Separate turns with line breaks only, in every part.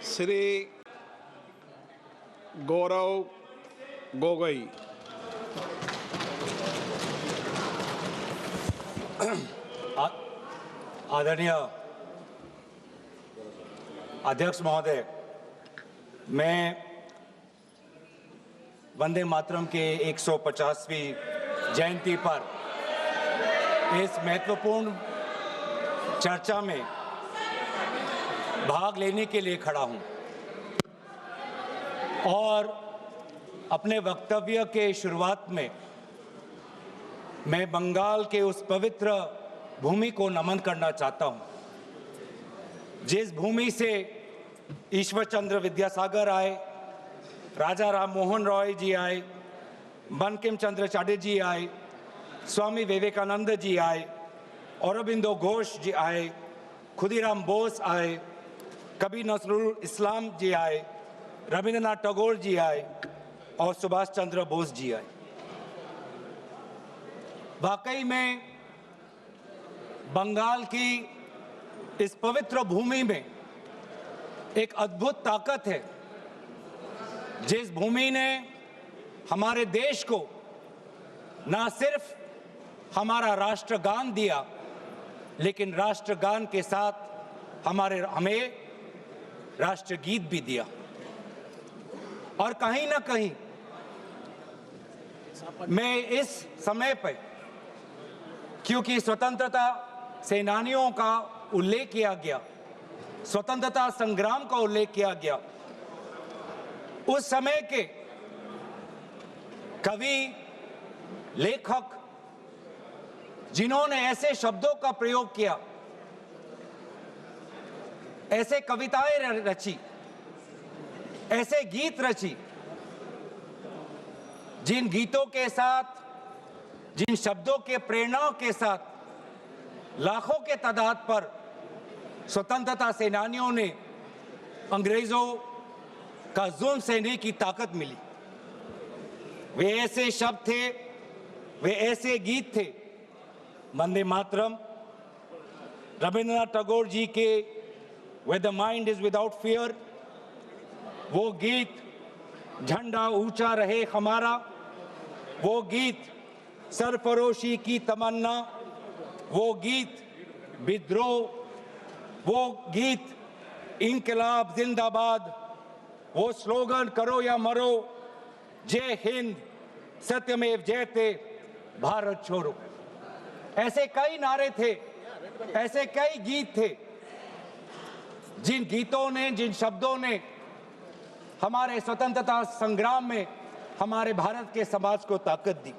श्री गौरव गोगोई।
आदरणीय अध्यक्ष महोदय, मैं वंदे मातरम के 150वीं जयंती पर इस महत्वपूर्ण चर्चा में भाग लेने के लिए खड़ा हूं और अपने वक्तव्य के शुरुआत में मैं बंगाल के उस पवित्र भूमि को नमन करना चाहता हूं जिस भूमि से ईश्वर चंद्र विद्यासागर आए, राजा राम मोहन रॉय जी आए, बंकिम चंद्र चटर्जी आए, स्वामी विवेकानंद जी आए, अरबिंदो घोष जी आए, खुदीराम बोस आए, कबीर नजरुल इस्लाम जी आए, रविंद्रनाथ टैगोर जी आए और सुभाष चंद्र बोस जी आए। वाकई में बंगाल की इस पवित्र भूमि में एक अद्भुत ताकत है। जिस भूमि ने हमारे देश को ना सिर्फ हमारा राष्ट्रगान दिया, लेकिन राष्ट्रगान के साथ हमें राष्ट्रगीत भी दिया। और कहीं ना कहीं मैं इस समय पर, क्योंकि स्वतंत्रता सेनानियों का उल्लेख किया गया, स्वतंत्रता संग्राम का उल्लेख किया गया, उस समय के कवि, लेखक जिन्होंने ऐसे शब्दों का प्रयोग किया, ऐसे कविताएं रची, ऐसे गीत रची, जिन गीतों के साथ, जिन शब्दों के प्रेरणाओं के साथ लाखों के तादाद पर स्वतंत्रता सेनानियों ने अंग्रेजों का जुल्म सहने की ताकत मिली। वे ऐसे शब्द थे, वे ऐसे गीत थे, वंदे मातरम, रविंद्रनाथ टैगोर जी के Where the mind is without fear, वो गीत झंडा ऊंचा रहे हमारा, वो गीत सरफरोशी की तमन्ना, वो गीत विद्रोह, वो गीत इंकलाब जिंदाबाद, वो स्लोगन करो या मरो, जय हिंद, सत्यमेव जयते, भारत छोड़ो। ऐसे कई नारे थे, ऐसे कई गीत थे, जिन गीतों ने, जिन शब्दों ने हमारे स्वतंत्रता संग्राम में हमारे भारत के समाज को ताकत दी।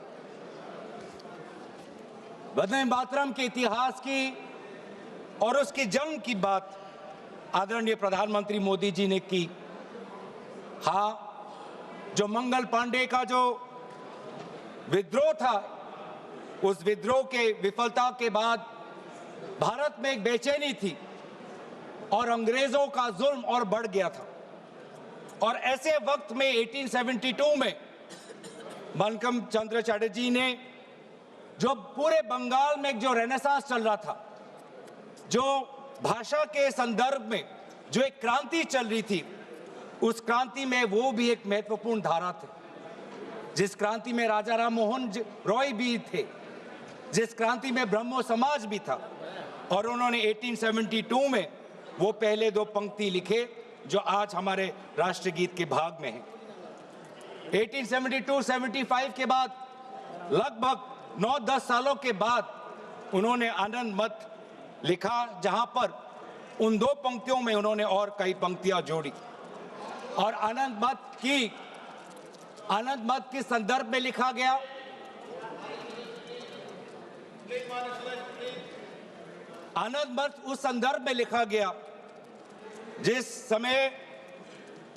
वंदे मातरम के इतिहास की और उसके जन्म की बात आदरणीय प्रधानमंत्री मोदी जी ने की। हाँ, जो मंगल पांडे का जो विद्रोह था, उस विद्रोह के विफलता के बाद भारत में एक बेचैनी थी और अंग्रेजों का जुल्म और बढ़ गया था। और ऐसे वक्त में 1872 में बंकिम चंद्र चटर्जी ने, जो पूरे बंगाल में जो रेनेसांस चल रहा था, जो भाषा के संदर्भ में जो एक क्रांति चल रही थी, उस क्रांति में वो भी एक महत्वपूर्ण धारा थे। जिस क्रांति में राजा राम मोहन रॉय भी थे, जिस क्रांति में ब्रह्मो समाज भी था। और उन्होंने 1872 में वो पहले दो पंक्ति लिखे जो आज हमारे राष्ट्रगीत के भाग में हैं। 1872-75 के बाद लगभग 9-10 सालों के बाद उन्होंने आनंद मत लिखा, जहां पर उन दो पंक्तियों में उन्होंने और कई पंक्तियां जोड़ी। और आनंद मत के संदर्भ में लिखा गया, आनंद मत उस संदर्भ में लिखा गया जिस समय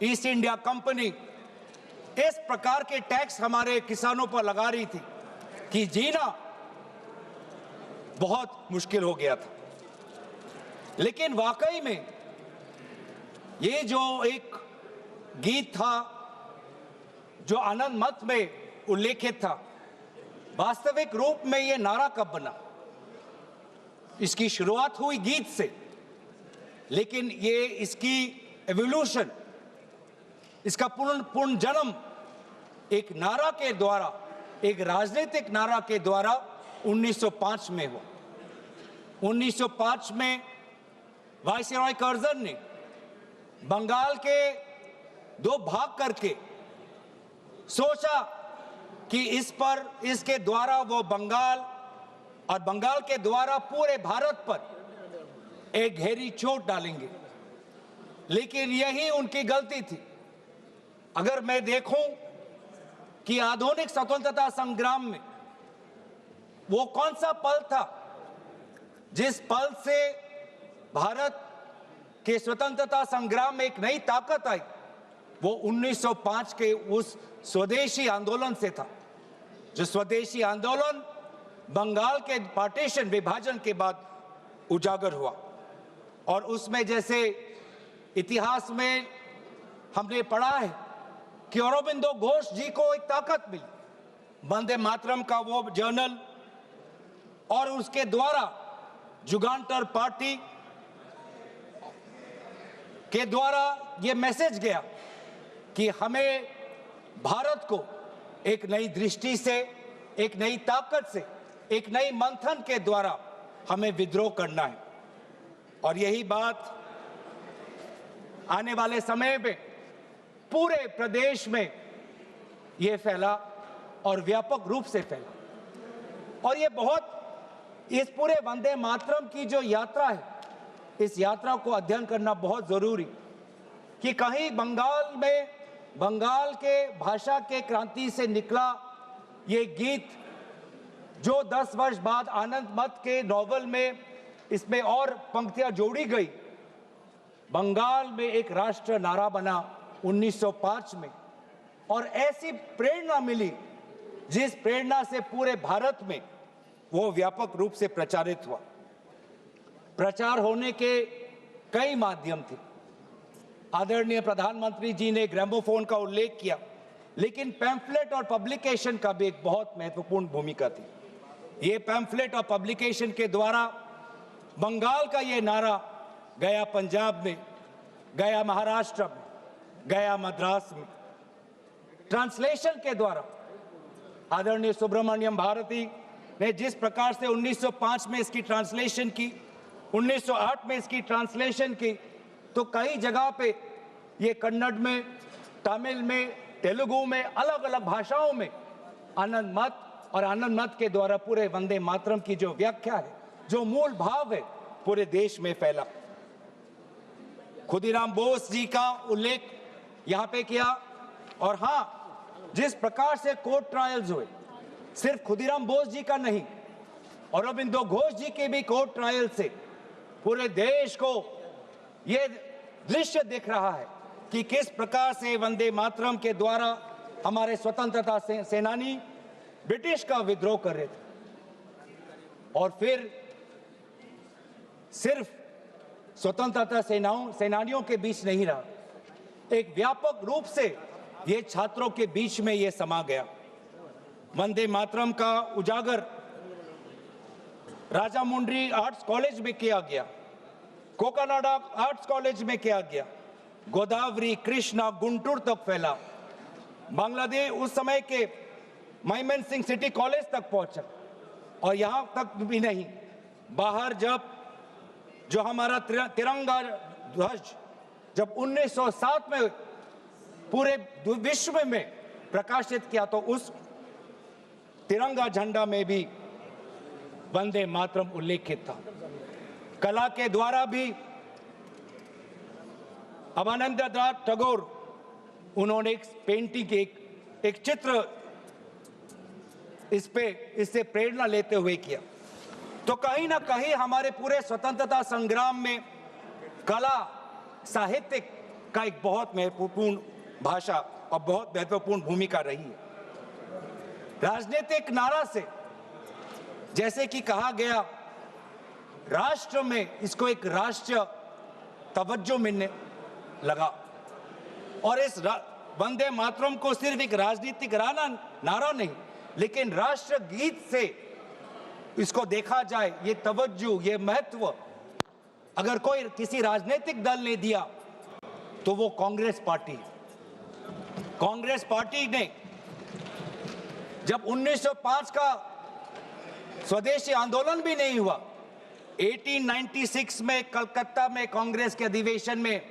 ईस्ट इंडिया कंपनी इस प्रकार के टैक्स हमारे किसानों पर लगा रही थी कि जीना बहुत मुश्किल हो गया था। लेकिन वाकई में ये जो एक गीत था, जो आनंद मत में उल्लेखित था, वास्तविक रूप में ये नारा कब बना? इसकी शुरुआत हुई गीत से, लेकिन ये इसकी एवोल्यूशन, इसका पूर्ण जन्म एक नारा के द्वारा, एक राजनीतिक नारा के द्वारा 1905 में हुआ। 1905 में वायसराय कर्जन ने बंगाल के दो भाग करके सोचा कि इसके द्वारा वो बंगाल और बंगाल के द्वारा पूरे भारत पर एक गहरी चोट डालेंगे, लेकिन यही उनकी गलती थी। अगर मैं देखूं कि आधुनिक स्वतंत्रता संग्राम में वो कौन सा पल था जिस पल से भारत के स्वतंत्रता संग्राम में एक नई ताकत आई, वो 1905 के उस स्वदेशी आंदोलन से था। जो स्वदेशी आंदोलन बंगाल के पार्टीशन, विभाजन के बाद उजागर हुआ। और उसमें जैसे इतिहास में हमने पढ़ा है कि अरबिंदो घोष जी को एक ताकत मिली, वंदे मातरम का वो जर्नल, और उसके द्वारा जुगांटर पार्टी के द्वारा ये मैसेज गया कि हमें भारत को एक नई दृष्टि से, एक नई ताकत से, एक नई मंथन के द्वारा हमें विद्रोह करना है। और यही बात आने वाले समय में पूरे प्रदेश में ये फैला और व्यापक रूप से फैला। और ये बहुत, इस पूरे वंदे मातरम की जो यात्रा है, इस यात्रा को अध्ययन करना बहुत जरूरी, कि कहीं बंगाल में, बंगाल के भाषा के क्रांति से निकला ये गीत, जो 10 वर्ष बाद आनंद मत के नॉवल में इसमें और पंक्तियां जोड़ी गई, बंगाल में एक राष्ट्र नारा बना 1905 में। और ऐसी प्रेरणा मिली जिस प्रेरणा से पूरे भारत में वो व्यापक रूप से प्रचारित हुआ। प्रचार होने के कई माध्यम थे। आदरणीय प्रधानमंत्री जी ने ग्रामोफोन का उल्लेख किया, लेकिन पैम्फलेट और पब्लिकेशन का भी एक बहुत महत्वपूर्ण भूमिका थी। ये पैम्फलेट और पब्लिकेशन के द्वारा बंगाल का ये नारा गया पंजाब में, गया महाराष्ट्र में, गया मद्रास में। ट्रांसलेशन के द्वारा आदरणीय सुब्रमण्यम भारती ने जिस प्रकार से 1905 में इसकी ट्रांसलेशन की, 1908 में इसकी ट्रांसलेशन की, तो कई जगह पे ये कन्नड़ में, तमिल में, तेलुगु में, अलग अलग भाषाओं में आनंद मत और आनंद मत के द्वारा पूरे वंदे मातरम की जो व्याख्या है, जो मूल भाव है, पूरे देश में फैला। खुदीराम बोस जी का उल्लेख यहां पे किया। और हां, जिस प्रकार से कोर्ट ट्रायल्स हुए, सिर्फ खुदीराम बोस जी का नहीं, अरबिंदो घोष जी के भी कोर्ट ट्रायल से पूरे देश को यह दृश्य दिख रहा है कि किस प्रकार से वंदे मातरम के द्वारा हमारे स्वतंत्रता सेनानी ब्रिटिश का विद्रोह कर रहे थे। और फिर सिर्फ स्वतंत्रता सेनानियों के बीच नहीं रहा, एक व्यापक रूप से ये छात्रों के बीच में ये समा गया। वंदे मातरम का उजागर राजामुंड्री आर्ट्स कॉलेज में किया गया, कोकानाडा आर्ट्स कॉलेज में किया गया, गोदावरी, कृष्णा, गुंटूर तक फैला। बांग्लादेश उस समय के मयमन सिंह सिटी कॉलेज तक पहुंचा। और यहां तक भी नहीं, बाहर जब जो हमारा तिरंगा ध्वज जब 1907 में पूरे विश्व में प्रकाशित किया, तो उस तिरंगा झंडा में भी वंदे मातरम उल्लेखित था। कला के द्वारा भी अवनिंद्रनाथ टैगोर, उन्होंने एक पेंटिंग, एक चित्र इससे प्रेरणा लेते हुए किया। तो कहीं ना कहीं हमारे पूरे स्वतंत्रता संग्राम में कला, साहित्य का एक बहुत महत्वपूर्ण भाषा और बहुत महत्वपूर्ण भूमिका रही है। राजनीतिक नारा से, जैसे कि कहा गया, राष्ट्र में इसको एक राष्ट्रीय तवज्जो मिलने लगा। और इस वंदे मातरम को सिर्फ एक राजनीतिक नारा नहीं, लेकिन राष्ट्र गीत से इसको देखा जाए, ये तवज्जो, ये महत्व अगर कोई किसी राजनीतिक दल ने दिया तो वो कांग्रेस पार्टी। कांग्रेस पार्टी ने जब 1905 का स्वदेशी आंदोलन भी नहीं हुआ, 1896 में कलकत्ता में कांग्रेस के अधिवेशन में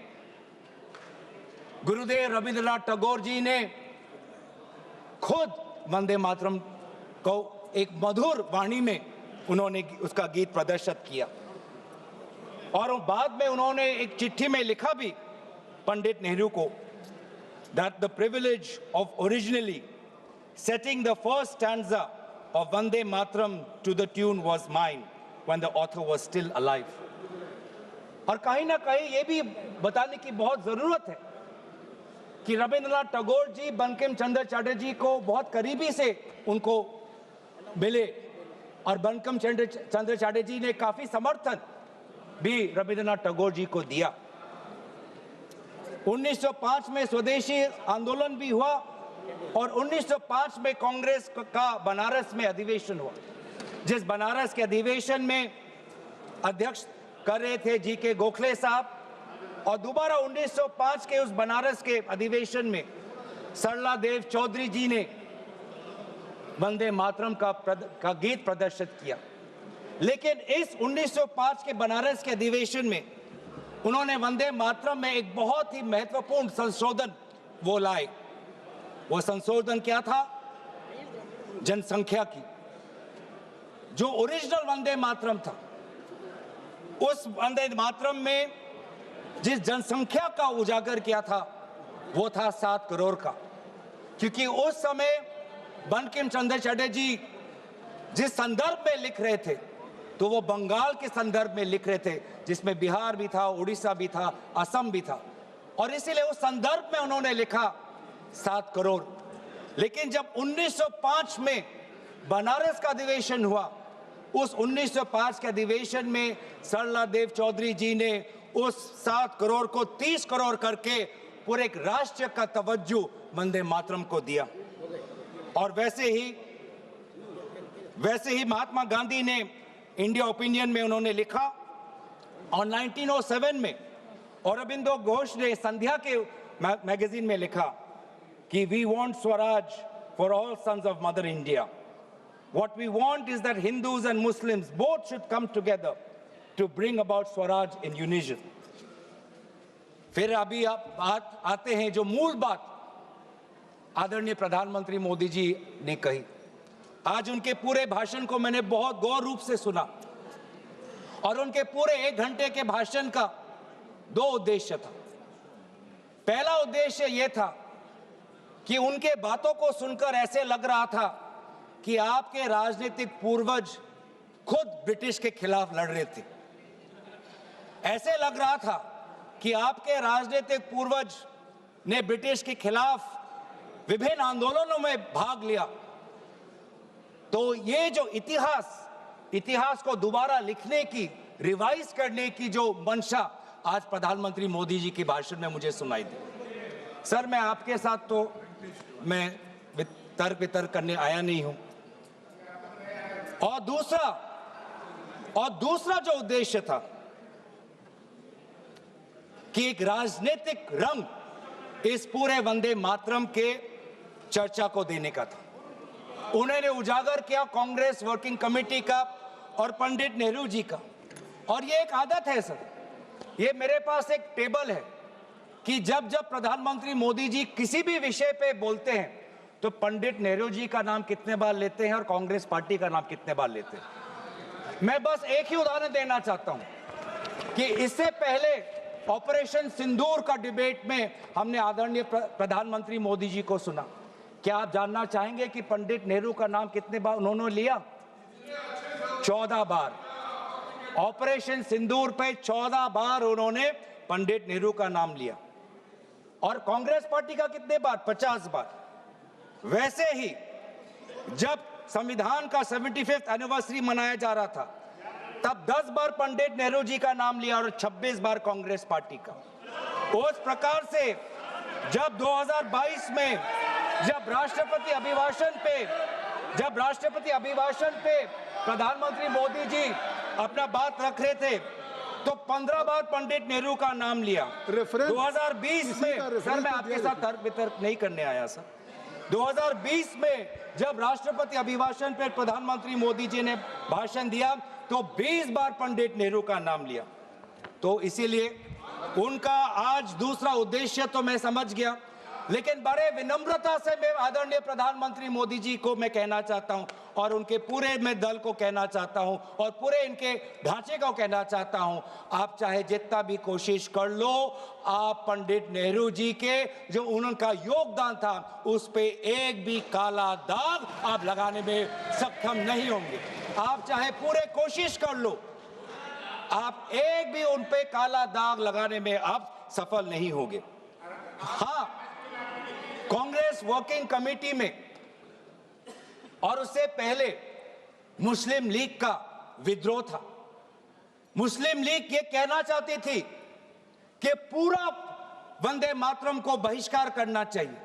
गुरुदेव रविंद्रनाथ टैगोर जी ने खुद वंदे मातरम को एक मधुर वाणी में उन्होंने उसका गीत प्रदर्शित किया। और बाद में उन्होंने एक चिट्ठी में लिखा भी पंडित नेहरू को, that the privilege of originally setting the first stanza of Vande Mataram to the tune was mine when the author was still alive। और कहीं ना कहीं ये भी बताने की बहुत जरूरत है कि रविंद्रनाथ टैगोर जी बंकिम चंद्र चटर्जी को बहुत करीबी से उनको मिले और बंकिम चंद्र चटर्जी ने काफी समर्थन भी रविंद्रनाथ टैगोर जी को दिया। 1905 में स्वदेशी आंदोलन भी हुआ और 1905 में कांग्रेस का बनारस में अधिवेशन हुआ, जिस बनारस के अधिवेशन में अध्यक्ष कर रहे थे जी.के. गोखले साहब। और दोबारा 1905 के उस बनारस के अधिवेशन में सरला देव चौधरी जी ने वंदे मातरम का गीत प्रदर्शित किया। लेकिन इस 1905 के बनारस के अधिवेशन में उन्होंने वंदे मातरम में एक बहुत ही महत्वपूर्ण संशोधन वो लाए। वो संशोधन क्या था? जनसंख्या की। जो ओरिजिनल वंदे मातरम था, उस वंदे मातरम में जिस जनसंख्या का उजागर किया था वो था 7 करोड़ का। क्योंकि उस समय बंकिम चंद्र चटर्जी जिस संदर्भ में लिख रहे थे तो वो बंगाल के संदर्भ में लिख रहे थे, जिसमें बिहार भी था, उड़ीसा भी था, असम भी था, और इसीलिए उस संदर्भ में उन्होंने लिखा 7 करोड़। लेकिन जब 1905 में बनारस का अधिवेशन हुआ, उस 1905 के अधिवेशन में सरला देव चौधरी जी ने उस 7 करोड़ को 30 करोड़ करके पूरे एक राष्ट्र का तवज्जो वंदे मातरम को दिया। और वैसे ही महात्मा गांधी ने इंडिया ओपिनियन में उन्होंने लिखा, और 1907 में औरबिंदो घोष ने संध्या के मैगजीन में लिखा कि we want swaraj for all sons of mother India. What we want is that Hindus and Muslims both should come together to bring about Swaraj in unison। फिर अभी आप बात आते हैं जो मूल बात आदरणीय प्रधानमंत्री मोदी जी ने कही। आज उनके पूरे भाषण को मैंने बहुत गौर रूप से सुना और उनके पूरे 1 घंटे के भाषण का 2 उद्देश्य था। पहला उद्देश्य यह था कि उनके बातों को सुनकर ऐसे लग रहा था कि आपके राजनीतिक पूर्वज खुद ब्रिटिश के खिलाफ लड़ रहे थे। ऐसे लग रहा था कि आपके राजनीतिक पूर्वज ने ब्रिटिश के खिलाफ विभिन्न आंदोलनों में भाग लिया। तो ये जो इतिहास को दोबारा लिखने की, रिवाइज करने की जो मंशा आज प्रधानमंत्री मोदी जी के भाषण में मुझे सुनाई दी। सर, मैं आपके साथ तो मैं तर्क वितर्क करने आया नहीं हूं। और दूसरा जो उद्देश्य था कि एक राजनीतिक रंग इस पूरे वंदे मातरम के चर्चा को देने का था। उन्होंने उजागर किया कांग्रेस वर्किंग कमेटी का और पंडित नेहरू जी का। और ये एक आदत है सर, ये मेरे पास एक टेबल है कि जब प्रधानमंत्री मोदी जी किसी भी विषय पे बोलते हैं तो पंडित नेहरू जी का नाम कितने बार लेते हैं और कांग्रेस पार्टी का नाम कितने बार लेते हैं। मैं बस एक ही उदाहरण देना चाहता हूं कि इससे पहले ऑपरेशन सिंदूर का डिबेट में हमने आदरणीय प्रधानमंत्री मोदी जी को सुना। क्या आप जानना चाहेंगे कि पंडित नेहरू का नाम कितने बार उन्होंने लिया? 14 बार। ऑपरेशन सिंदूर पे 14 बार उन्होंने पंडित नेहरू का नाम लिया। और कांग्रेस पार्टी का कितने बार? 50 बार। वैसे ही जब संविधान का 75th एनिवर्सरी मनाया जा रहा था तब 10 बार पंडित नेहरू जी का नाम लिया और 26 बार कांग्रेस पार्टी का। उस प्रकार से जब 2022 में जब राष्ट्रपति अभिभाषण पे प्रधानमंत्री मोदी जी अपना बात रख रहे थे तो 15 बार पंडित नेहरू का नाम लिया।
रेफरेंस
2020
किसी
में
का रेफरेंस
सर मैं
तो
आपके
दिया
साथ तर्क वितर्क नहीं करने आया सर। 2020 में जब राष्ट्रपति अभिभाषण पर प्रधानमंत्री मोदी जी ने भाषण दिया तो 20 बार पंडित नेहरू का नाम लिया। तो इसीलिए उनका आज दूसरा उद्देश्य तो मैं समझ गया, लेकिन बड़े विनम्रता से मैं आदरणीय प्रधानमंत्री मोदी जी को मैं कहना चाहता हूं और उनके पूरे मैं दल को कहना चाहता हूं और पूरे इनके ढांचे को कहना चाहता हूं, आप चाहे जितना भी कोशिश कर लो, आप पंडित नेहरू जी के जो उनका योगदान था उस पे एक भी काला दाग आप लगाने में सक्षम नहीं होंगे। आप चाहे पूरे कोशिश कर लो, आप एक भी उन पे काला दाग लगाने में आप सफल नहीं होंगे। हाँ, कांग्रेस वर्किंग कमेटी में और उससे पहले मुस्लिम लीग का विद्रोह था। मुस्लिम लीग ये कहना चाहती थी कि पूरा वंदे मातरम को बहिष्कार करना चाहिए,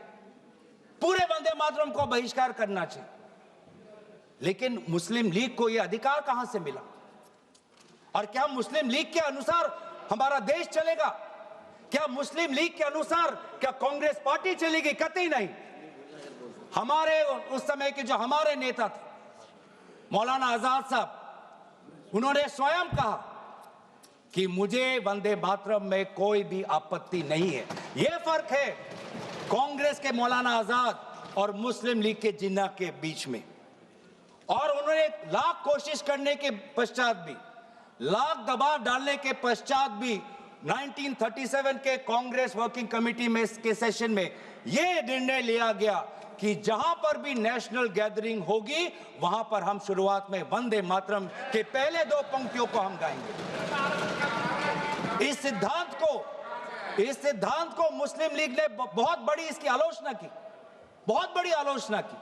पूरे वंदे मातरम को बहिष्कार करना चाहिए। लेकिन मुस्लिम लीग को यह अधिकार कहां से मिला? और क्या मुस्लिम लीग के अनुसार हमारा देश चलेगा? क्या मुस्लिम लीग के अनुसार क्या कांग्रेस पार्टी चलेगी? कतई नहीं। हमारे उस समय के जो हमारे नेता थे मौलाना आजाद साहब, उन्होंने स्वयं कहा कि मुझे वंदे मातरम में कोई भी आपत्ति नहीं है। यह फर्क है कांग्रेस के मौलाना आजाद और मुस्लिम लीग के जिन्ना के बीच में। और उन्होंने लाख कोशिश करने के पश्चात भी, लाख दबाव डालने के पश्चात भी 1937 के कांग्रेस वर्किंग कमेटी में के सेशन में यह निर्णय लिया गया कि जहां पर भी नेशनल गैदरिंग होगी वहां पर हम शुरुआत में वंदे मातरम के पहले दो पंक्तियों को हम गाएंगे। इस सिद्धांत को मुस्लिम लीग ने बहुत बड़ी इसकी आलोचना की, बहुत बड़ी आलोचना की,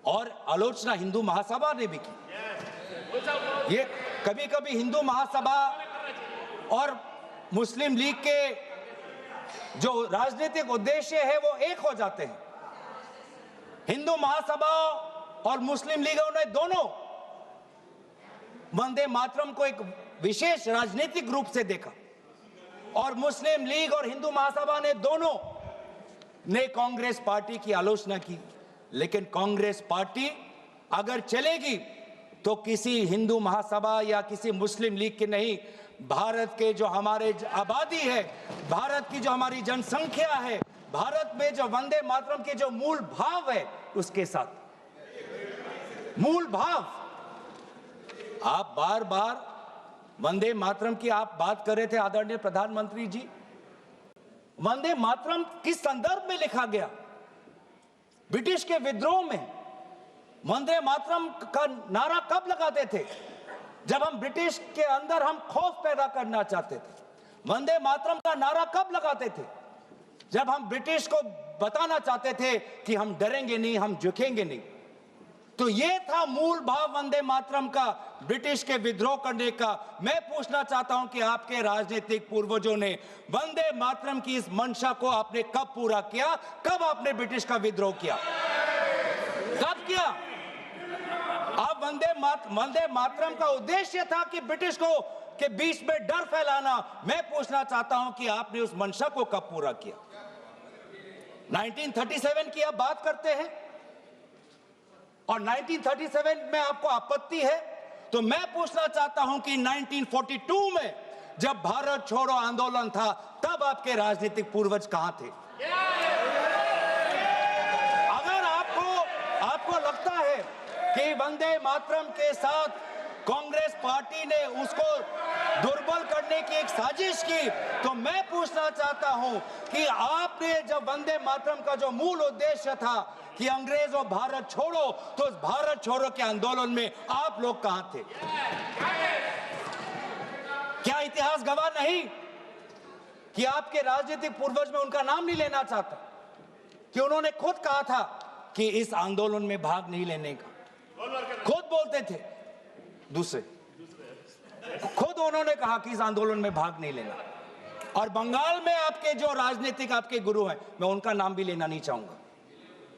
और आलोचना हिंदू महासभा ने भी की। ये कभी कभी हिंदू महासभा और मुस्लिम लीग के जो राजनीतिक उद्देश्य है वो एक हो जाते हैं। हिंदू महासभा और मुस्लिम लीगों ने दोनों वंदे मातरम को एक विशेष राजनीतिक रूप से देखा और मुस्लिम लीग और हिंदू महासभा ने दोनों ने कांग्रेस पार्टी की आलोचना की। लेकिन कांग्रेस पार्टी अगर चलेगी तो किसी हिंदू महासभा या किसी मुस्लिम लीग के नहीं, भारत के जो हमारे आबादी है, भारत की जो हमारी जनसंख्या है, भारत में जो वंदे मातरम के जो मूल भाव है उसके साथ मूल भाव। आप बार बार वंदे मातरम की आप बात कर रहे थे आदरणीय प्रधानमंत्री जी। वंदे मातरम किस संदर्भ में लिखा गया? ब्रिटिश के विद्रोह में वंदे मातरम का नारा कब लगाते थे? जब हम ब्रिटिश के अंदर हम खौफ पैदा करना चाहते थे। वंदे मातरम का नारा कब लगाते थे? जब हम ब्रिटिश को बताना चाहते थे कि हम डरेंगे नहीं, हम झुकेंगे नहीं। तो ये था मूल भाव वंदे मातरम का, ब्रिटिश के विद्रोह करने का। मैं पूछना चाहता हूं कि आपके राजनीतिक पूर्वजों ने वंदे मातरम की इस मंशा को आपने कब पूरा किया? कब आपने ब्रिटिश का विद्रोह किया? कब किया? अब वंदे मातरम का उद्देश्य था कि ब्रिटिश को के बीच में डर फैलाना। मैं पूछना चाहता हूं कि आपने उस मंशा को कब पूरा किया? 1937 की आप बात करते हैं और 1937 में आपको आपत्ति है, तो मैं पूछना चाहता हूं कि 1942 में जब भारत छोड़ो आंदोलन था तब आपके राजनीतिक पूर्वज कहां थे? अगर आपको लगता है कि वंदे मातरम के साथ कांग्रेस पार्टी ने उसको दुर्बल करने की एक साजिश की, तो मैं पूछना चाहता हूं कि आपने जब वंदे मातरम का जो मूल उद्देश्य था कि अंग्रेजों भारत छोड़ो, तो उस भारत छोड़ो के आंदोलन में आप लोग कहां थे? क्या इतिहास गवाह नहीं कि आपके राजनीतिक पूर्वज में उनका नाम नहीं लेना चाहता, कि उन्होंने खुद कहा था कि इस आंदोलन में भाग नहीं लेने का? खुद बोलते थे, दूसरे खुद उन्होंने कहा कि इस आंदोलन में भाग नहीं लेना। और बंगाल में आपके जो राजनीतिक आपके गुरु हैं, मैं उनका नाम भी लेना नहीं चाहूंगा,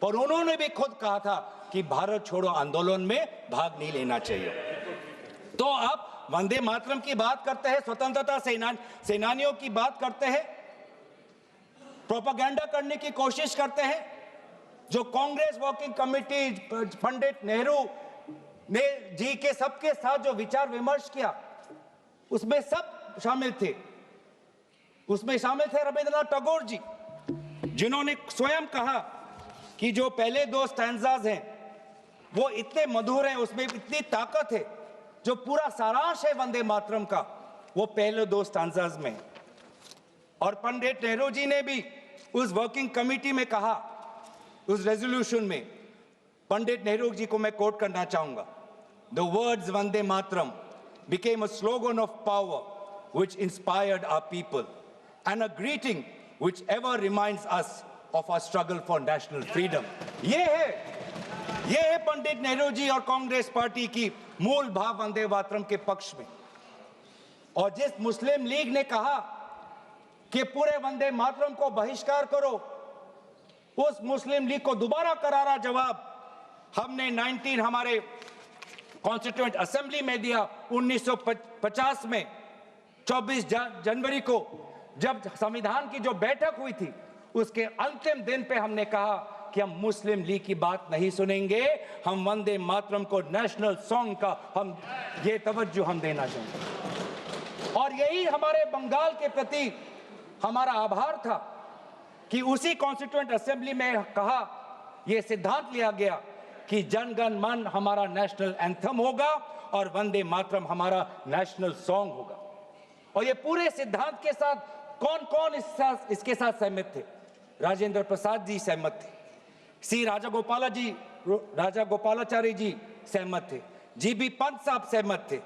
पर उन्होंने भी खुद कहा था कि भारत छोड़ो आंदोलन में भाग नहीं लेना चाहिए। तो अब वंदे मातरम की बात करते हैं, स्वतंत्रता सेनानियों की बात करते हैं, प्रोपेगेंडा करने की कोशिश करते हैं। जो कांग्रेस वर्किंग कमेटी पंडित नेहरू ने जी के सबके साथ जो विचार विमर्श किया, उसमें सब शामिल थे। उसमें शामिल थे रविंद्रनाथ टैगोर जी, जिन्होंने स्वयं कहा कि जो पहले दो स्टैंजाज हैं वो इतने मधुर हैं, उसमें इतनी ताकत है, जो पूरा सारांश है वंदे मातरम का वो पहले दो स्टैंजाज में। और पंडित नेहरू जी ने भी उस वर्किंग कमेटी में कहा, उस रेजोल्यूशन में, पंडित नेहरू जी को मैं कोट करना चाहूंगा, the words Vande Mataram became a slogan of power which inspired our people and a greeting which ever reminds us of our struggle for national freedom. ये है पंडित नेहरू जी और कांग्रेस पार्टी की मूल भाव वंदे मातरम के पक्ष में। और जिस मुस्लिम लीग ने कहा कि पूरे वंदे मातरम को बहिष्कार करो, उस मुस्लिम लीग को दोबारा करारा जवाब हमने हमारे कॉन्स्टिट्यूएंट असेंबली में दिया 1950 में 24 जनवरी को, जब संविधान की जो बैठक हुई थी उसके अंतिम दिन पे हमने कहा कि हम मुस्लिम लीग की बात नहीं सुनेंगे, हम वंदे मातरम को नेशनल सॉन्ग का हम ये तवज्जो हम देना चाहेंगे। और यही हमारे बंगाल के प्रति हमारा आभार था कि उसी कॉन्स्टिट्यूएंट असेंबली में कहा, यह सिद्धांत लिया गया कि जन गण मन हमारा नेशनल एंथम होगा और वंदे मातरम हमारा नेशनल सॉन्ग होगा। और ये पूरे सिद्धांत के साथ कौन कौन इसके साथ सहमत थे? राजेंद्र प्रसाद जी सहमत थे, सी राजागोपालाचारी जी सहमत थे, जीबी पंत साहब सहमत थे,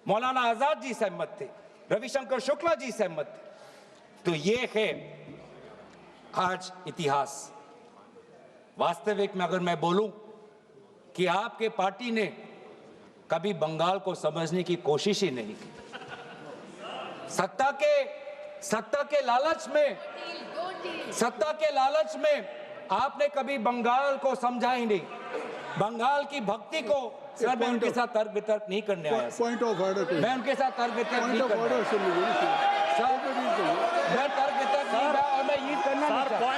मौलाना आजाद जी सहमत थे, रविशंकर शुक्ला जी सहमत थे। तो ये है आज इतिहास। वास्तविक में अगर मैं बोलूं कि आपके पार्टी ने कभी बंगाल को समझने की कोशिश ही नहीं की। सत्ता के लालच में आपने कभी बंगाल को समझा ही नहीं। बंगाल की भक्ति को सर, मैं उनके साथ तर्क वितर्क नहीं करने आया।
पॉइंट ऑफ ऑर्डर,
मैं उनके साथ तर्क वितर्क नहीं करने आया। मैं तर्क वितर्क नहीं रहा और मैं ये करना नहीं चाहता।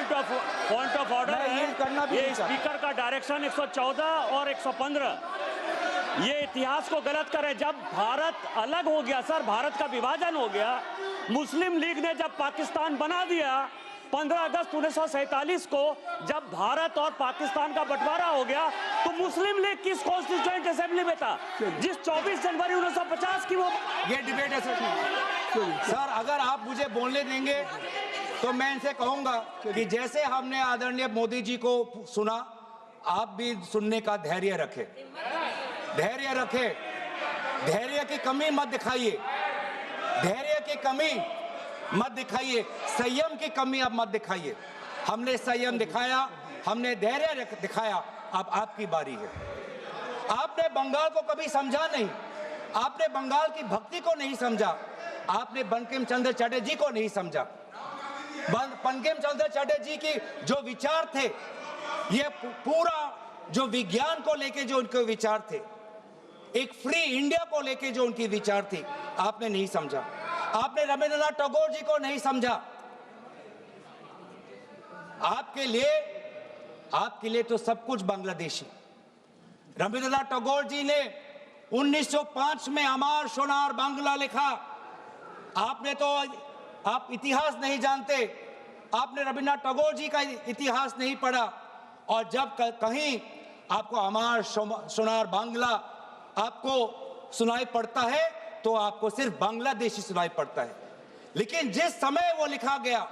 पॉइंट ऑफ ऑर्डर है,
ये करना भी
ये
नहीं चाहता।
स्पीकर का डायरेक्शन 114 और 115 ये इतिहास को गलत करे। जब भारत अलग हो गया सर, भारत का विभाजन हो गया, मुस्लिम लीग ने जब पाकिस्तान बना दिया 15 अगस्त 1947 को, जब भारत और पाकिस्तान का बंटवारा हो गया, तो मुस्लिम लीग किस कॉन्स्टिट्यूएंट असेंबली में था जिस 24 जनवरी 1950 की वो
ये डिबेट है सर। अगर आप मुझे बोलने देंगे तो मैं इनसे कहूंगा कि जैसे हमने आदरणीय मोदी जी को सुना, आप भी सुनने का धैर्य रखें। धैर्य की कमी मत दिखाइए, संयम की कमी अब मत दिखाइए। हमने संयम दिखाया, हमने धैर्य दिखाया, अब आपकी बारी है। आपने बंगाल को कभी समझा नहीं, आपने बंगाल की भक्ति को नहीं समझा, आपने बंकिम चंद्र चटर्जी को नहीं समझा। बंकिम चंद्र चटर्जी की जो विचार थे, ये पूरा जो विज्ञान को लेके जो उनके विचार थे, एक फ्री इंडिया को लेके जो उनकी विचार थी, आपने नहीं समझा। आपने रविंद्रनाथ टैगोर जी को नहीं समझा। आपके लिए तो सब कुछ बांग्लादेशी। रविंद्रनाथ टैगोर जी ने 1905 में अमार सोनार बांग्ला लिखा। आप इतिहास नहीं जानते, आपने रविंद्रनाथ टैगोर जी का इतिहास नहीं पढ़ा। और जब कहीं आपको अमार सोनार बांग्ला आपको सुनाई पड़ता है तो आपको सिर्फ बांग्लादेशी सुनाई पड़ता है। लेकिन जिस समय वो लिखा गया,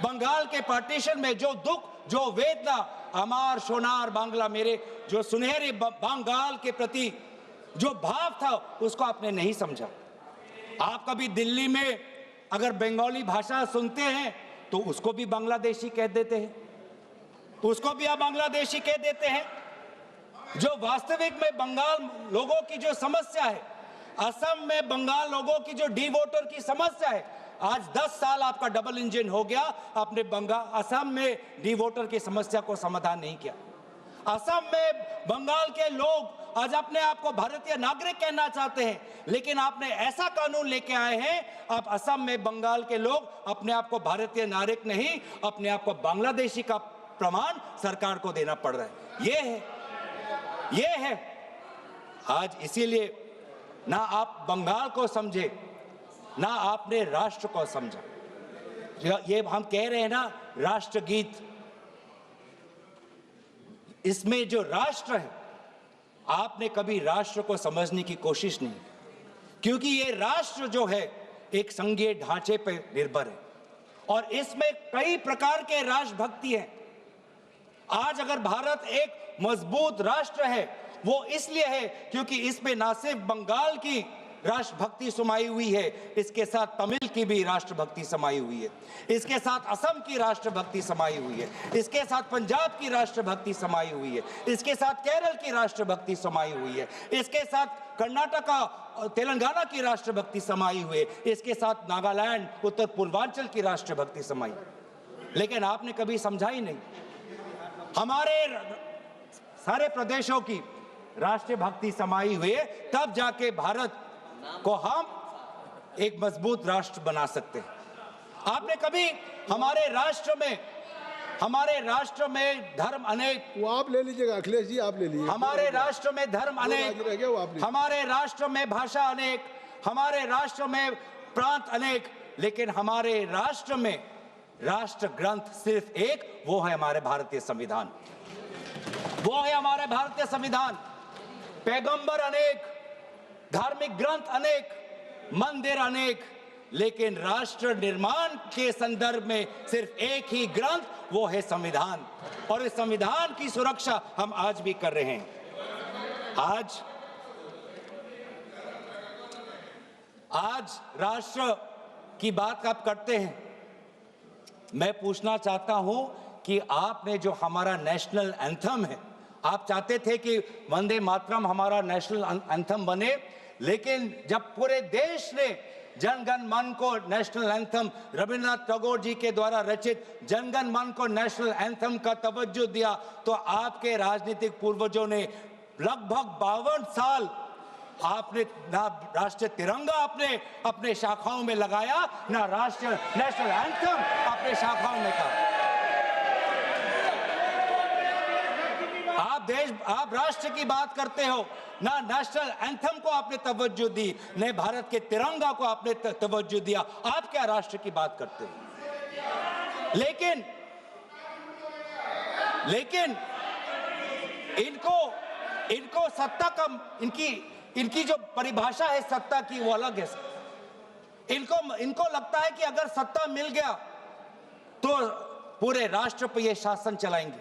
बंगाल के पार्टीशन में जो दुख, जो वेदना, अमार सोनार बांग्ला, मेरे जो सुनहरे बंगाल के प्रति जो भाव था, उसको आपने नहीं समझा। आप कभी दिल्ली में अगर बंगाली भाषा सुनते हैं तो उसको भी बांग्लादेशी कह देते हैं, जो वास्तविक में बंगाल लोगों की जो समस्या है, असम में बंगाल लोगों की जो डी वोटर की समस्या है, आज 10 साल आपका डबल इंजन हो गया, आपने असम में डी वोटर की समस्या को समाधान नहीं किया। असम में बंगाल के लोग आज अपने आप को भारतीय नागरिक कहना चाहते हैं, लेकिन आपने ऐसा कानून लेके आए हैं, आप असम में बंगाल के लोग अपने आप को भारतीय नागरिक नहीं, अपने आप को बांग्लादेशी का प्रमाण सरकार को देना पड़ रहा है। ये है आज। इसीलिए ना आप बंगाल को समझे, ना आपने राष्ट्र को समझा। ये हम कह रहे हैं ना राष्ट्रगीत, इसमें जो राष्ट्र है, आपने कभी राष्ट्र को समझने की कोशिश नहीं, क्योंकि ये राष्ट्र जो है एक संघीय ढांचे पर निर्भर है और इसमें कई प्रकार के राष्ट्रभक्ति हैं। आज अगर भारत एक मजबूत राष्ट्र है, वो इसलिए है क्योंकि इसमें ना सिर्फ बंगाल की राष्ट्रभक्ति समाई हुई है, इसके साथ तमिल की भी राष्ट्रभक्ति समाई हुई है, इसके साथ असम की राष्ट्रभक्ति समाई हुई है, इसके साथ पंजाब की राष्ट्रभक्ति समाई हुई है, इसके साथ केरल की राष्ट्रभक्ति समाई हुई है, इसके साथ कर्नाटका तेलंगाना की राष्ट्रभक्ति समाई हुई है, इसके साथ नागालैंड उत्तर पूर्वांचल की राष्ट्रभक्ति समाई। लेकिन आपने कभी समझा ही नहीं। हमारे सारे प्रदेशों की राष्ट्रीय भक्ति समाई हुई है, तब जाके भारत को हम एक मजबूत राष्ट्र बना सकते हैं। आपने कभी हमारे राष्ट्र में धर्म अनेक,
वो आप ले लीजिएगा अखिलेश जी, आप ले लीजिए।
हमारे राष्ट्र में धर्म अनेक, हमारे राष्ट्र में भाषा अनेक, हमारे राष्ट्र में प्रांत अनेक, लेकिन हमारे राष्ट्र में राष्ट्र ग्रंथ सिर्फ एक, वो है हमारे भारतीय संविधान। वो है हमारे भारतीय संविधान। पैगंबर अनेक, धार्मिक ग्रंथ अनेक, मंदिर अनेक, लेकिन राष्ट्र निर्माण के संदर्भ में सिर्फ एक ही ग्रंथ, वो है संविधान। और इस संविधान की सुरक्षा हम आज भी कर रहे हैं। आज राष्ट्र की बात आप करते हैं, मैं पूछना चाहता हूं कि आपने जो हमारा नेशनल एंथम है, आप चाहते थे कि वंदे मातरम हमारा नेशनल एंथम बने, लेकिन जब पूरे देश ने जनगण मन को नेशनल एंथम, रविंद्रनाथ टैगोर जी के द्वारा रचित जनगण मन को नेशनल एंथम का तवज्जो दिया, तो आपके राजनीतिक पूर्वजों ने लगभग 52 साल आपने ना राष्ट्रीय तिरंगा अपने शाखाओं में लगाया, ना राष्ट्रीय नेशनल एंथम अपने शाखाओं में कहा। आप राष्ट्र की बात करते हो, ना नेशनल एंथम को आपने तवज्जो दी, न भारत के तिरंगा को आपने तवज्जो दिया। आप क्या राष्ट्र की बात करते हो? लेकिन इनको सत्ता का, इनकी जो परिभाषा है सत्ता की, वो अलग है। इनको लगता है कि अगर सत्ता मिल गया तो पूरे राष्ट्र पर ये शासन चलाएंगे।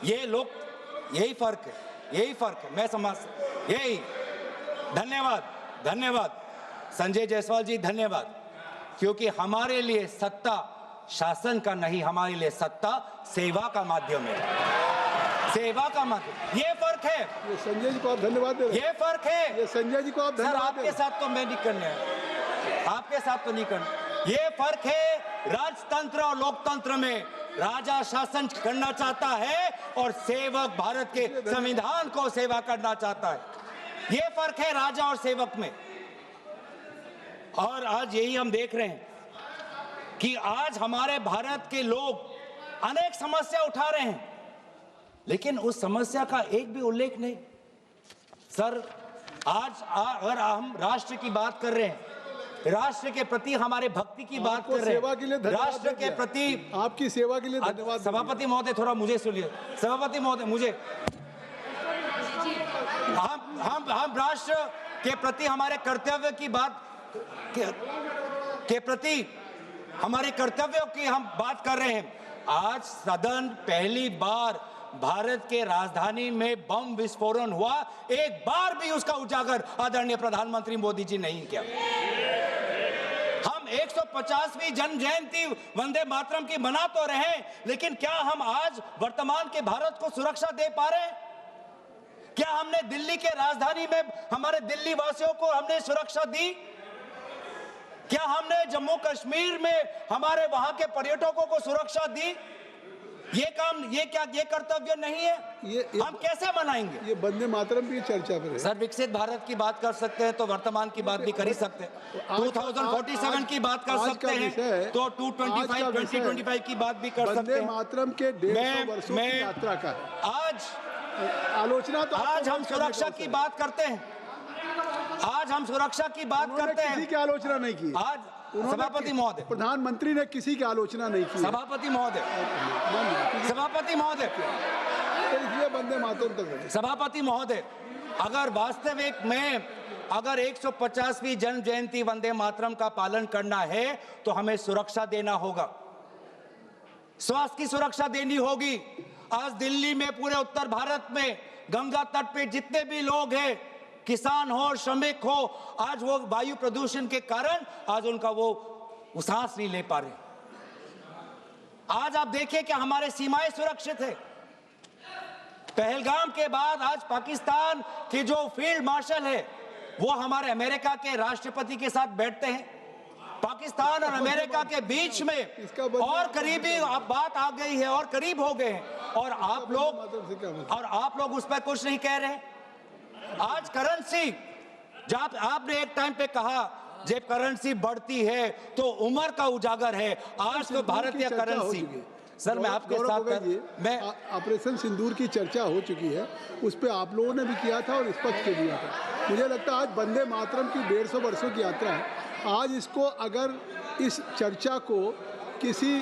ये लोग, यही फर्क है, मैं समझ, यही। धन्यवाद संजय जायसवाल जी, धन्यवाद, क्योंकि हमारे लिए सत्ता शासन का नहीं, हमारे लिए सत्ता सेवा का माध्यम है, सेवा का माध्यम। ये फर्क है।
ये संजय जी को आप धन्यवाद दे रहे हैं।
ये फर्क है।
ये संजय जी को आप धन्यवाद दे रहे हैं।
आपके साथ तो मैं नहीं करने, आपके साथ तो नहीं करना। ये फर्क है राजतंत्र और लोकतंत्र में। राजा शासन करना चाहता है और सेवक भारत के संविधान को सेवा करना चाहता है। ये फर्क है राजा और सेवक में। और आज यही हम देख रहे हैं कि आज हमारे भारत के लोग अनेक समस्या उठा रहे हैं, लेकिन उस समस्या का एक भी उल्लेख नहीं। सर, आज अगर हम राष्ट्र की बात कर रहे हैं, राष्ट्र के प्रति हमारे भक्ति की बात कर रहे हैं, राष्ट्र के प्रति
आपकी सेवा के लिए धन्यवाद।
सभापति महोदय, थोड़ा मुझे सुनिए। सभापति महोदय, मुझे हम राष्ट्र के प्रति हमारे कर्तव्य की बात के प्रति हमारे कर्तव्यों की हम बात कर रहे हैं। आज सदन पहली बार भारत के राजधानी में बम विस्फोरण हुआ, एक बार भी उसका उजागर आदरणीय प्रधानमंत्री मोदी जी नहीं किया। हम 150वीं जन्म जयंती वंदे मातरम की मना तो रहे, लेकिन क्या हम आज वर्तमान के भारत को सुरक्षा दे पा रहे हैं? क्या हमने दिल्ली के राजधानी में हमारे दिल्ली वासियों को हमने सुरक्षा दी? क्या हमने जम्मू कश्मीर में हमारे वहां के पर्यटकों को सुरक्षा दी? ये कर्तव्य नहीं है? हम कैसे मनाएंगे?
ये वंदे मातरम भी चर्चा पर है।
सर, विकसित भारत की बात कर सकते हैं तो वर्तमान की बात भी कर ही सकते हैं। 2047 की बात कर सकते हैं तो 2025 की बात भी कर सकते
वंदे
हैं।
मातरम के 150 वर्षों की यात्रा का है। आलोचना तो
आज हम सुरक्षा की बात करते हैं। आज हम सुरक्षा की बात करते हैं।
किसी की आलोचना नहीं की
आज सभापति महोदय,
प्रधानमंत्री ने किसी की आलोचना नहीं की।
सभापति महोदय, सभापति महोदय,
तो इसलिए वंदे मातरम तक है।
सभापति महोदय, अगर वास्तविक में अगर 150वीं जन्म जयंती वंदे मातरम का पालन करना है तो हमें सुरक्षा देना होगा, स्वास्थ्य की सुरक्षा देनी होगी। आज दिल्ली में, पूरे उत्तर भारत में, गंगा तट पे जितने भी लोग हैं, किसान हो, श्रमिक हो, आज वो वायु प्रदूषण के कारण आज उनका वो सांस नहीं ले पा रहे। आज आप देखिए कि हमारे सीमाएं सुरक्षित है। पहलगाम के बाद आज पाकिस्तान के जो फील्ड मार्शल है वो हमारे अमेरिका के राष्ट्रपति के साथ बैठते हैं। पाकिस्तान और अमेरिका के बीच में और करीबी बात आ गई है और करीब हो गए हैं और आप लोग उस पर कुछ नहीं कह रहे। आज करेंसी, जब आपने एक टाइम पे कहा जब करेंसी बढ़ती है तो उम्र का उजागर है, आज तो भारतीय करेंसी। सर, मैं आपके साथ मैं
ऑपरेशन सिंदूर की चर्चा हो चुकी है, उस पे आप लोगों ने भी किया था और स्पष्ट कर दिया था। मुझे लगता है आज वंदे मातरम की 150 वर्षों की यात्रा है। आज इसको अगर इस चर्चा को किसी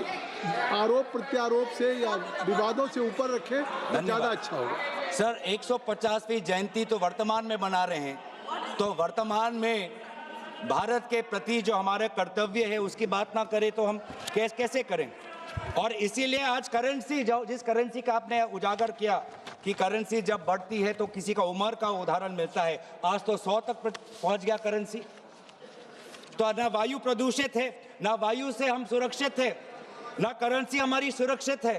आरोप प्रत्यारोप से या विवादों से ऊपर रखें तो ज़्यादा अच्छा होगा।
सर, 150वीं जयंती तो वर्तमान में मना रहे हैं, तो वर्तमान में भारत के प्रति जो हमारे कर्तव्य है उसकी बात ना करें तो हम कैसे करें? और इसीलिए आज करेंसी, जिस करेंसी का आपने उजागर किया कि करेंसी जब बढ़ती है तो किसी का उम्र का उदाहरण मिलता है, आज तो 100 तक पहुंच गया करेंसी। तो ना वायु प्रदूषित है, ना वायु से हम सुरक्षित है, ना करेंसी हमारी सुरक्षित है,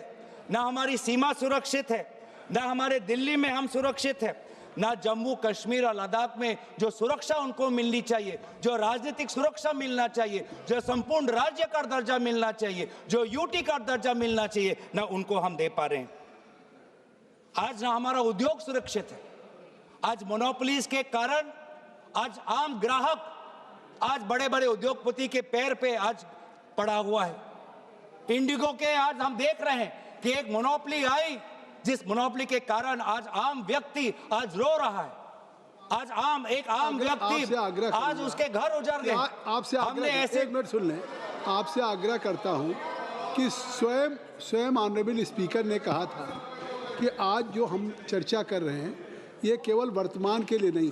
ना हमारी सीमा सुरक्षित है, ना हमारे दिल्ली में हम सुरक्षित है, ना जम्मू कश्मीर और लद्दाख में जो सुरक्षा उनको मिलनी चाहिए, जो राजनीतिक सुरक्षा मिलना चाहिए, जो संपूर्ण राज्य का दर्जा मिलना चाहिए, जो यूटी का दर्जा मिलना चाहिए, ना उनको हम दे पा रहे हैं। आज ना हमारा उद्योग सुरक्षित है। आज मोनोपोलीज के कारण आज आम ग्राहक, आज बड़े बड़े उद्योगपति के पैर पे आज पड़ा हुआ है। इंडिगो के आज हम देख रहे हैं कि एक मोनोपोली आई, जिस मोनोपोली के कारण आज आम व्यक्ति आज रो रहा है। आज एक आम व्यक्ति आज उसके घर उजड़ गए।
आपसे हमने ऐसे, एक मिनट सुन लें, आपसे आग्रह करता हूं कि स्वयं ऑनरेबल स्पीकर ने कहा था कि आज जो हम चर्चा कर रहे हैं ये केवल वर्तमान के लिए नहीं,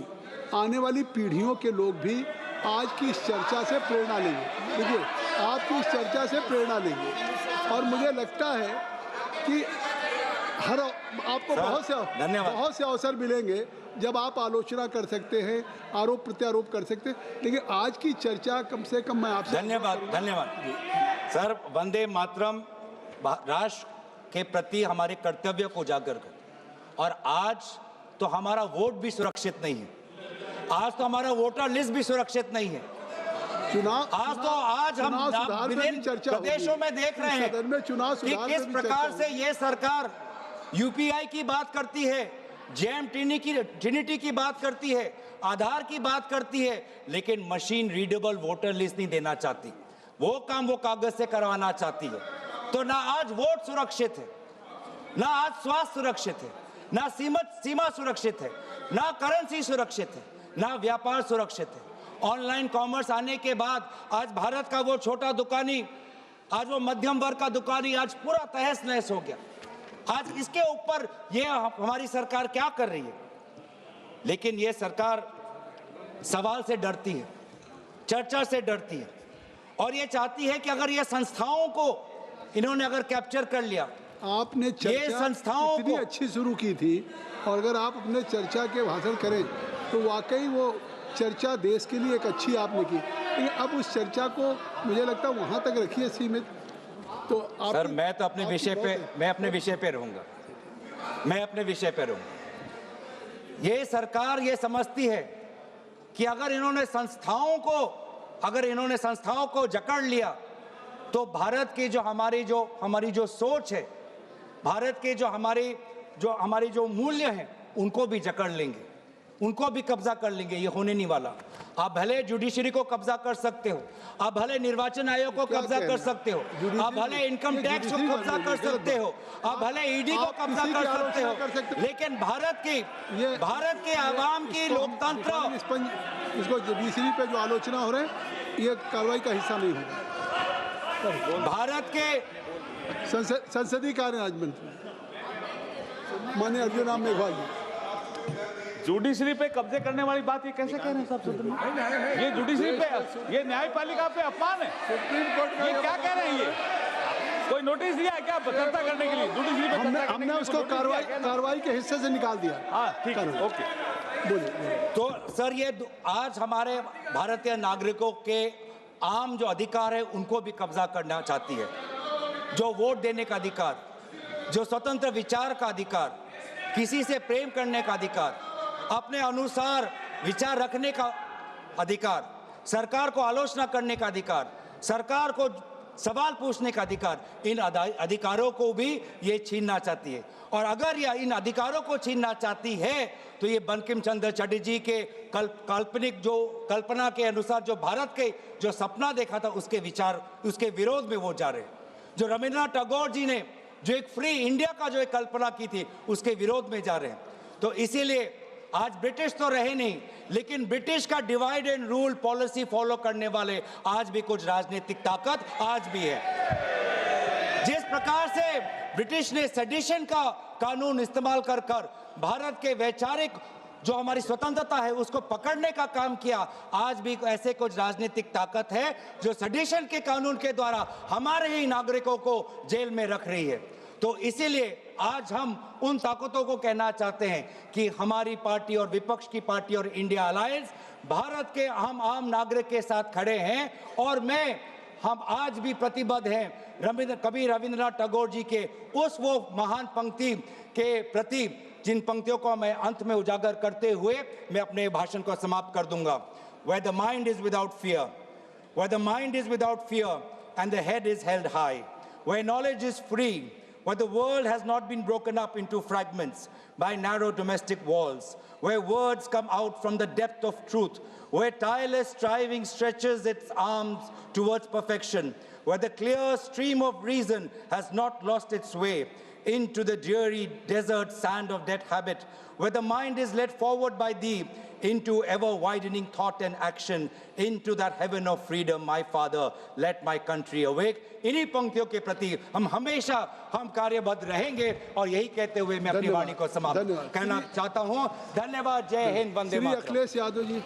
आने वाली पीढ़ियों के लोग भी आज की इस चर्चा से प्रेरणा लेंगे। देखिए, आपकी इस चर्चा से प्रेरणा लेंगे और मुझे लगता है कि आपको बहुत से अवसर मिलेंगे जब आप आलोचना कर सकते हैं, आरोप प्रत्यारोप कर सकते हैं, लेकिन आज की चर्चा कम से कम मैं आपसे
धन्यवाद सर। वंदे मातरम राष्ट्र के प्रति हमारे कर्तव्य को उजागर कर, और आज तो हमारा वोट भी सुरक्षित नहीं है, आज तो हमारा वोटर लिस्ट भी सुरक्षित नहीं है। आज हम विभिन्न प्रदेशों में देख रहे हैं कि किस प्रकार से ये सरकार यूपीआई की बात करती है, जेम ट्रिनिटी की बात करती है, आधार की बात करती है, लेकिन मशीन रीडेबल वोटर लिस्ट नहीं देना चाहती। वो काम वो कागज से करवाना चाहती है। तो ना आज वोट सुरक्षित है, ना आज स्वास्थ्य सुरक्षित है, ना सीमा सुरक्षित है, ना करेंसी सुरक्षित है, ना व्यापार सुरक्षित है। ऑनलाइन कॉमर्स आने के बाद आज भारत का वो छोटा दुकानी, आज वो मध्यम वर्ग का दुकानी आज पूरा तहस नहस हो गया। आज इसके ऊपर ये हमारी सरकार क्या कर रही है? लेकिन ये सरकार सवाल से डरती है, चर्चा से डरती है, और ये चाहती है कि अगर ये संस्थाओं को इन्होंने अगर कैप्चर कर लिया,
आपने चर्चा संस्थाओं इतनी अच्छी शुरू की थी, और अगर आप अपने चर्चा के भाषण करें तो वाकई वो चर्चा देश के लिए एक अच्छी आपने की, लेकिन अब उस चर्चा को मुझे लगता है वहाँ तक रखिए सीमित। तो
सर, मैं तो अपने विषय पे रहूंगा, मैं अपने विषय पे रहूंगा। ये सरकार ये समझती है कि अगर इन्होंने संस्थाओं को जकड़ लिया तो भारत की जो हमारी जो सोच है भारत के जो हमारे जो मूल्य हैं उनको भी जकड़ लेंगे, उनको भी कब्जा कर लेंगे। ये होने नहीं वाला। आप भले जुडिशरी को कब्जा कर सकते हो, आप भले निर्वाचन आयोग को कब्जा कर सकते हो, आप भले इनकम टैक्स को कब्जा कर सकते हो, आप भले ईडी को कब्जा कर सकते हो, लेकिन भारत के आवाम की लोकतंत्र,
इसको जुडिशरी पे जो आलोचना हो रहे हैं ये कार्रवाई का हिस्सा नहीं होगा।
भारत के
संसदीय कार्य राज्य मंत्री माननीय अर्जुन राम मेघवाल जी,
जुडिशरी पे कब्जे करने वाली बात ये कैसे कह रहे हैं साहब सदन में? ये जुडिशरी पे, ये न्यायपालिका पे अपमान है।
सुप्रीम कोर्ट
ये क्या कह रहे हैं? ये कोई नोटिस दिया है क्या चर्चा करने के लिए? जुडिशरी पे
हमने उसको कार्रवाई के हिस्से से निकाल दिया।
हाँ ठीक है, ओके।
बोलिए।
तो सर ये आज हमारे भारतीय नागरिकों के आम जो अधिकार है उनको भी कब्जा करना चाहती है। जो वोट देने का अधिकार, जो स्वतंत्र विचार का अधिकार, किसी से प्रेम करने का अधिकार, अपने अनुसार विचार रखने का अधिकार, सरकार को आलोचना करने का अधिकार, सरकार को सवाल पूछने का अधिकार, इन अधिकारों को भी ये छीनना चाहती है। और अगर यह इन अधिकारों को छीनना चाहती है तो ये बंकिम चंद्र चटर्जी के काल्पनिक जो कल्पना के अनुसार जो भारत के जो सपना देखा था उसके विरोध में वो जा रहे हैं। जो रविंद्रनाथ टैगोर जी ने जो एक फ्री इंडिया का जो एक कल्पना की थी उसके विरोध में जा रहे हैं। तो इसीलिए आज ब्रिटिश तो रहे नहीं, लेकिन ब्रिटिश का divide and rule policy follow करने वाले आज भी कुछ राजनीतिक ताकत आज भी है। जिस प्रकार से ब्रिटिश ने सेडिशन का कानून इस्तेमाल कर भारत के वैचारिक जो हमारी स्वतंत्रता है उसको पकड़ने का काम किया, आज भी ऐसे कुछ राजनीतिक ताकत है जो सेडिशन के कानून के द्वारा हमारे ही नागरिकों को जेल में रख रही है। तो इसीलिए आज हम उन ताकतों को कहना चाहते हैं कि हमारी पार्टी और विपक्ष की पार्टी और इंडिया अलायंस भारत के हम आम नागरिक के साथ खड़े हैं। और हम आज भी प्रतिबद्ध हैं कवि रविंद्रनाथ टैगोर जी के उस वो महान पंक्ति के प्रति, जिन पंक्तियों को मैं अंत में उजागर करते हुए मैं अपने भाषण को समाप्त कर दूंगा। Where the mind is without fear, where the mind is without fear and the head is held high, where knowledge is free, where the world has not been broken up into fragments by narrow domestic walls, where words come out from the depth of truth, where tireless striving stretches its arms towards perfection, where the clear stream of reason has not lost its way into the dreary desert sand of dead habit, where the mind is led forward by thee into ever-widening thought and action, into that heaven of freedom, my Father, let my country awake। इन्हीं पंक्तियों के प्रति हम हमेशा कार्यबद्ध रहेंगे और यही कहते हुए मैं अपनी वाणी को समाप्त करना चाहता हूँ। धन्यवाद। जय हिंद, वंदे मातरम।
अखिलेश यादव जी।